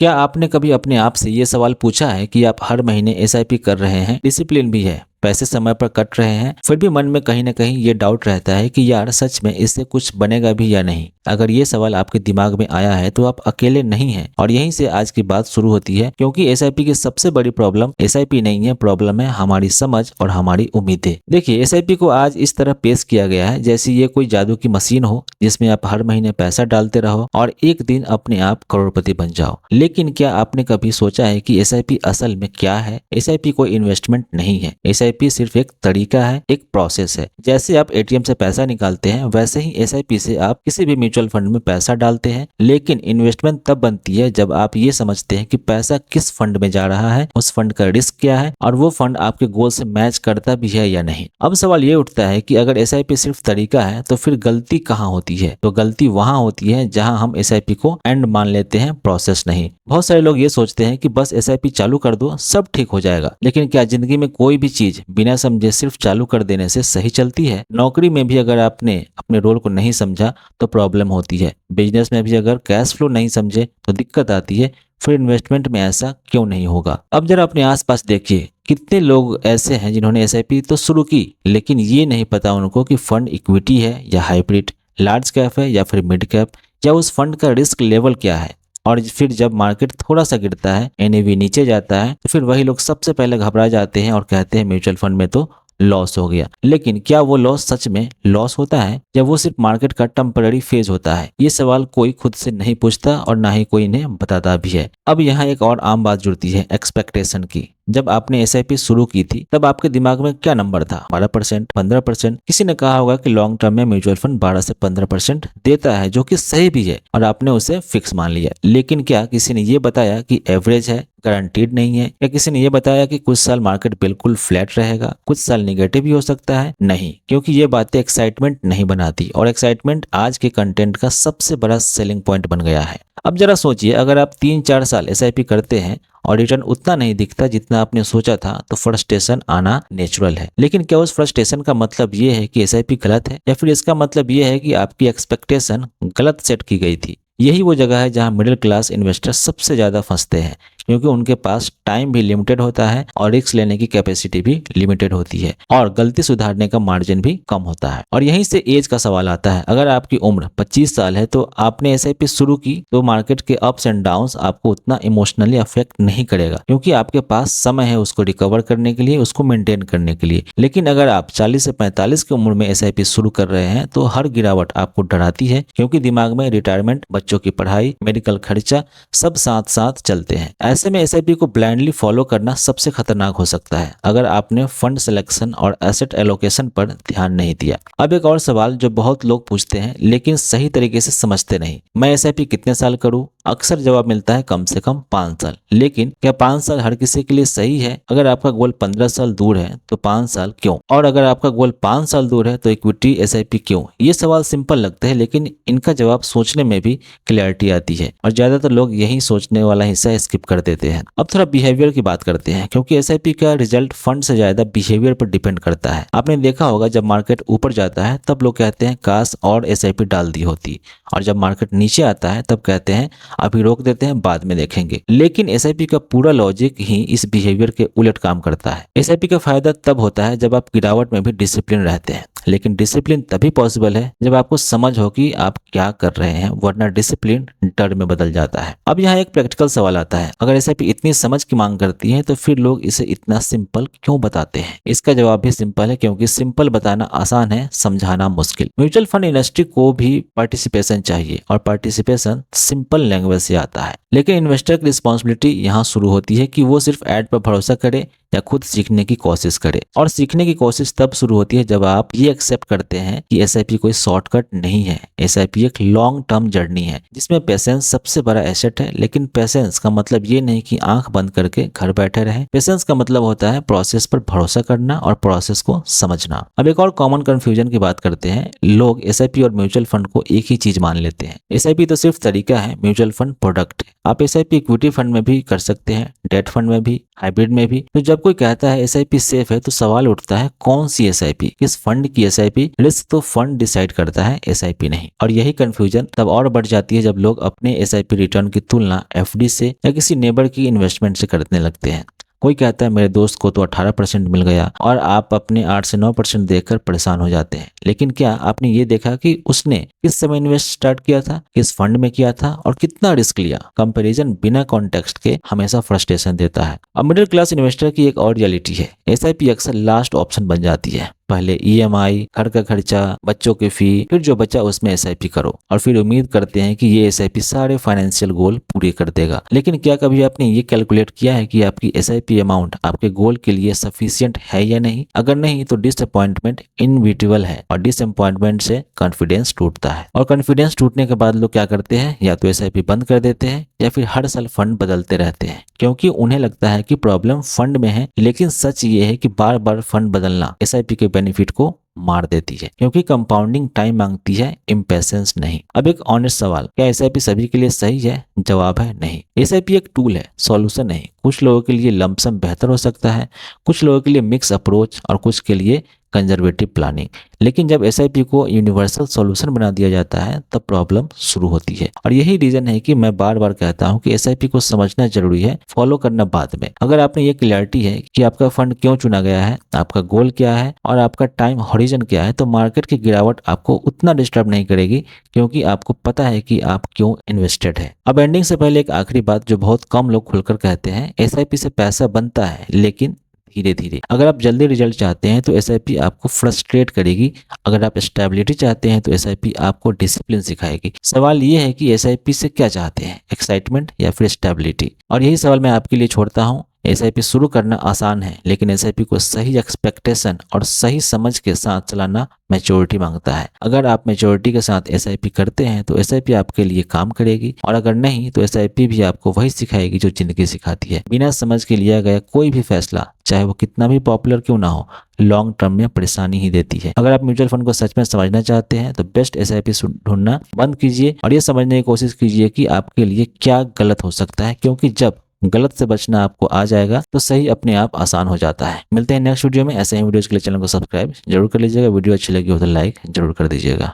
क्या आपने कभी अपने आप से ये सवाल पूछा है कि आप हर महीने एसआईपी कर रहे हैं, डिसिप्लिन भी है, पैसे समय पर कट रहे हैं, फिर भी मन में कहीं ना कहीं ये डाउट रहता है कि यार सच में इससे कुछ बनेगा भी या नहीं। अगर ये सवाल आपके दिमाग में आया है तो आप अकेले नहीं हैं और यहीं से आज की बात शुरू होती है, क्योंकि एसआईपी की सबसे बड़ी प्रॉब्लम एसआईपी नहीं है, प्रॉब्लम है हमारी समझ और हमारी उम्मीदें। देखिए, एसआईपी को आज इस तरह पेश किया गया है जैसे ये कोई जादू की मशीन हो जिसमें आप हर महीने पैसा डालते रहो और एक दिन अपने आप करोड़पति बन जाओ। लेकिन क्या आपने कभी सोचा है कि एसआईपी असल में क्या है? एसआईपी कोई इन्वेस्टमेंट नहीं है, एसआईपी सिर्फ एक तरीका है, एक प्रोसेस है। जैसे आप एटीएम से पैसा निकालते हैं वैसे ही एसआईपी से आप किसी भी म्यूचुअल फंड में पैसा डालते हैं। लेकिन इन्वेस्टमेंट तब बनती है जब आप ये समझते हैं कि पैसा किस फंड में जा रहा है, उस फंड का रिस्क क्या है और वो फंड आपके गोल से मैच करता भी है या नहीं। अब सवाल ये उठता है कि अगर एसआईपी सिर्फ तरीका है तो फिर गलती कहाँ होती है? तो गलती वहां होती है जहां हम एसआईपी को एंड मान लेते हैं, प्रोसेस नहीं। बहुत सारे लोग ये सोचते हैं कि बस एसआईपी चालू कर दो सब ठीक हो जाएगा। लेकिन क्या जिंदगी में कोई भी चीज बिना समझे सिर्फ चालू कर देने से सही चलती है? नौकरी में भी अगर आपने अपने रोल को नहीं समझा तो प्रॉब्लम होती है, बिजनेस में भी अगर कैश फ्लो नहीं समझे तो दिक्कत आती है, फिर इन्वेस्टमेंट में ऐसा क्यों नहीं होगा? अब जरा अपने आसपास देखिए, कितने लोग ऐसे हैं जिन्होंने एसआईपी तो शुरू की लेकिन ये नहीं पता उनको कि फंड इक्विटी है या हाइब्रिड, लार्ज कैप है या फिर मिड कैप, या उस फंड का रिस्क लेवल क्या है। और फिर जब मार्केट थोड़ा सा गिरता है, एनएवी नीचे जाता है, तो फिर वही लोग सबसे पहले घबरा जाते हैं और कहते हैं म्यूचुअल फंड में तो लॉस हो गया। लेकिन क्या वो लॉस सच में लॉस होता है या वो सिर्फ मार्केट का टेम्पररी फेज होता है? ये सवाल कोई खुद से नहीं पूछता और ना ही कोई इन्हें बताता भी है। अब यहाँ एक और आम बात जुड़ती है, एक्सपेक्टेशन की। जब आपने एसआईपी शुरू की थी तब आपके दिमाग में क्या नंबर था? 12%, 15%? किसी ने कहा होगा कि लॉन्ग टर्म में म्यूचुअल फंड 12 से 15% देता है, जो कि सही भी है और आपने उसे फिक्स मान लिया। लेकिन क्या किसी ने ये बताया कि एवरेज है, गारंटीड नहीं है? या किसी ने ये बताया कि कुछ साल मार्केट बिल्कुल फ्लैट रहेगा, कुछ साल निगेटिव भी हो सकता है? नहीं, क्योंकि ये बातें एक्साइटमेंट नहीं बनाती और एक्साइटमेंट आज के कंटेंट का सबसे बड़ा सेलिंग पॉइंट बन गया है। अब जरा सोचिए, अगर आप 3-4 साल एसआईपी करते हैं और रिटर्न उतना नहीं दिखता जितना आपने सोचा था तो फ्रस्ट्रेशन आना नेचुरल है। लेकिन क्या उस फ्रस्ट्रेशन का मतलब ये है कि एसआईपी गलत है, या फिर इसका मतलब ये है कि आपकी एक्सपेक्टेशन गलत सेट की गई थी? यही वो जगह है जहां मिडिल क्लास इन्वेस्टर सबसे ज्यादा फंसते हैं, क्योंकि उनके पास टाइम भी लिमिटेड होता है और रिस्क लेने की कैपेसिटी भी लिमिटेड होती है और गलती सुधारने का मार्जिन भी कम होता है। और यहीं से एज का सवाल आता है। अगर आपकी उम्र 25 साल है तो आपने एसआईपी शुरू की तो मार्केट के अप्स एंड डाउन्स आपको उतना इमोशनली अफेक्ट नहीं करेगा, क्योंकि आपके पास समय है उसको रिकवर करने के लिए, उसको मेंटेन करने के लिए। लेकिन अगर आप 40 से 45 की उम्र में एसआईपी शुरू कर रहे हैं तो हर गिरावट आपको डराती है, क्योंकि दिमाग में रिटायरमेंट, बच्चों की पढ़ाई, मेडिकल खर्चा सब साथ साथ चलते हैं। ऐसे में एसआईपी को ब्लाइंडली फॉलो करना सबसे खतरनाक हो सकता है अगर आपने फंड सिलेक्शन और एसेट एलोकेशन पर ध्यान नहीं दिया। अब एक और सवाल जो बहुत लोग पूछते हैं लेकिन सही तरीके से समझते नहीं, मैं एसआईपी कितने साल करूं? अक्सर जवाब मिलता है कम से कम 5 साल। लेकिन क्या 5 साल हर किसी के लिए सही है? अगर आपका गोल 15 साल दूर है तो 5 साल क्यों? और अगर आपका गोल 5 साल दूर है तो इक्विटी एसआईपी क्यों? ये सवाल सिंपल लगते हैं लेकिन इनका जवाब सोचने में भी क्लैरिटी आती है और ज्यादातर लोग यही सोचने वाला हिस्सा स्किप कर देते हैं। अब थोड़ा बिहेवियर की बात करते हैं, क्योंकि एसआईपी का रिजल्ट फंड से ज्यादा बिहेवियर पर डिपेंड करता है। आपने देखा होगा जब मार्केट ऊपर जाता है तब लोग कहते हैं काश और एसआईपी डाल दी होती, और जब मार्केट नीचे आता है तब कहते हैं अभी रोक देते हैं, बाद में देखेंगे। लेकिन एसआईपी का पूरा लॉजिक ही इस बिहेवियर के उलट काम करता है। एसआईपी का फायदा तब होता है जब आप गिरावट में भी डिसिप्लिन रहते हैं, लेकिन डिसिप्लिन तभी पॉसिबल है जब आपको समझ हो कि आप क्या कर रहे हैं, वरना डिसिप्लिन डर में बदल जाता है। अब यहाँ एक प्रैक्टिकल सवाल आता है, अगर एसआईपी इतनी समझ की मांग करती है तो फिर लोग इसे इतना सिंपल क्यों बताते हैं? इसका जवाब भी सिंपल है, क्योंकि सिंपल बताना आसान है, समझाना मुश्किल। म्यूचुअल फंड इंडस्ट्री को भी पार्टिसिपेशन चाहिए और पार्टिसिपेशन सिंपल लैंग्वेज से आता है। लेकिन इन्वेस्टर की रिस्पॉन्सिबिलिटी यहाँ शुरू होती है कि वो सिर्फ एड पर भरोसा करे या खुद सीखने की कोशिश करे। और सीखने की कोशिश तब शुरू होती है जब आप ये एक्सेप्ट करते हैं कि एसआईपी कोई शॉर्टकट नहीं है। एसआईपी एक लॉन्ग टर्म जर्नी है जिसमें पेशेंस सबसे बड़ा एसेट है। लेकिन पेशेंस का मतलब ये नहीं कि आंख बंद करके घर बैठे रहें। पेशेंस का मतलब होता है प्रोसेस पर भरोसा करना और प्रोसेस को समझना। अब एक और कॉमन कंफ्यूजन की बात करते हैं। लोग एसआईपी और म्यूचुअल फंड को एक ही चीज मान लेते हैं। एसआईपी तो सिर्फ तरीका है, म्यूचुअल फंड प्रोडक्ट है। आप एसआईपी इक्विटी फंड में भी कर सकते हैं, डेट फंड में भी, हाइब्रिड में भी। तो जब कोई कहता है एसआईपी सेफ है तो सवाल उठता है कौन सी एसआईपी, किस फंड की एसआईपी? रिस्क तो फंड डिसाइड करता है, एसआईपी नहीं। और यही कंफ्यूजन तब और बढ़ जाती है जब लोग अपने एसआईपी रिटर्न की तुलना एफडी से या किसी नेबर की इन्वेस्टमेंट से करने लगते हैं। कोई कहता है मेरे दोस्त को तो 18% मिल गया और आप अपने 8 से 9% देखकर परेशान हो जाते हैं। लेकिन क्या आपने ये देखा कि उसने किस समय इन्वेस्ट स्टार्ट किया था, किस फंड में किया था और कितना रिस्क लिया? कंपैरिजन बिना कॉन्टेक्स्ट के हमेशा फ्रस्ट्रेशन देता है। अब मिडिल क्लास इन्वेस्टर की एक और रियलिटी है, एसआईपी अक्सर लास्ट ऑप्शन बन जाती है। पहले ईएमआई, घर का खर्चा, बच्चों की फी, फिर जो बचा उसमें एसआईपी करो और फिर उम्मीद करते हैं कि ये एसआईपी सारे फाइनेंशियल गोल पूरे कर देगा। लेकिन क्या कभी आपने ये कैलकुलेट किया है कि आपकी एसआईपी अमाउंट आपके गोल के लिए सफिशिएंट है या नहीं? अगर नहीं तो डिसअपॉइंटमेंट इनविटेबल है और डिसअपॉइंटमेंट से कॉन्फिडेंस टूटता है। और कॉन्फिडेंस टूटने के बाद लोग क्या करते हैं, या तो एसआईपी बंद कर देते हैं या फिर हर साल फंड बदलते रहते हैं, क्योंकि उन्हें लगता है कि प्रॉब्लम फंड में है। लेकिन सच ये है कि बार बार फंड बदलना एसआईपी के बेनिफिट को मार देती है, क्योंकि कंपाउंडिंग टाइम मांगती है, इम्पेशेंस नहीं। अब एक ऑनेस्ट सवाल, क्या एसआईपी सभी के लिए सही है? जवाब है नहीं। एसआईपी एक टूल है, सॉल्यूशन नहीं। कुछ लोगों के लिए लमसम बेहतर हो सकता है, कुछ लोगों के लिए मिक्स अप्रोच और कुछ के लिए कंजर्वेटिव प्लानिंग। लेकिन जब एसआईपी को यूनिवर्सल सॉल्यूशन बना दिया जाता है तब प्रॉब्लम शुरू होती है। और यही रीजन है कि मैं बार बार कहता हूं कि एसआईपी को समझना जरूरी है, फॉलो करना बाद में। अगर आपने ये क्लैरिटी है कि आपका फंड क्यों चुना गया है, आपका गोल क्या है और आपका टाइम हॉरिजन क्या है, तो मार्केट की गिरावट आपको उतना डिस्टर्ब नहीं करेगी, क्योंकि आपको पता है कि आप क्यों इन्वेस्टेड है। अब एंडिंग से पहले एक आखिरी बात जो बहुत कम लोग खुलकर कहते हैं, एसआईपी से पैसा बनता है लेकिन धीरे धीरे। अगर आप जल्दी रिजल्ट चाहते हैं तो एसआईपी आपको फ्रस्ट्रेट करेगी, अगर आप स्टेबिलिटी चाहते हैं तो एसआईपी आपको डिसिप्लिन सिखाएगी। सवाल ये है कि एसआईपी से क्या चाहते हैं, एक्साइटमेंट या फिर स्टेबिलिटी? और यही सवाल मैं आपके लिए छोड़ता हूँ। एसआईपी शुरू करना आसान है, लेकिन एसआईपी को सही एक्सपेक्टेशन और सही समझ के साथ चलाना मैच्योरिटी मांगता है। अगर आप मैच्योरिटी के साथ एसआईपी करते हैं तो एसआईपी आपके लिए काम करेगी, और अगर नहीं तो एसआईपी भी आपको वही सिखाएगी जो जिंदगी सिखाती है। बिना समझ के लिया गया कोई भी फैसला, चाहे वो कितना भी पॉपुलर क्यों ना हो, लॉन्ग टर्म में परेशानी ही देती है। अगर आप म्यूचुअल फंड को सच में समझना चाहते हैं तो बेस्ट एसआईपी ढूंढना बंद कीजिए और ये समझने की कोशिश कीजिए कि आपके लिए क्या गलत हो सकता है, क्योंकि जब गलत से बचना आपको आ जाएगा तो सही अपने आप आसान हो जाता है। मिलते हैं नेक्स्ट वीडियो में। ऐसे ही वीडियोस के लिए चैनल को सब्सक्राइब जरूर कर लीजिएगा। वीडियो अच्छी लगी हो तो लाइक जरूर कर दीजिएगा।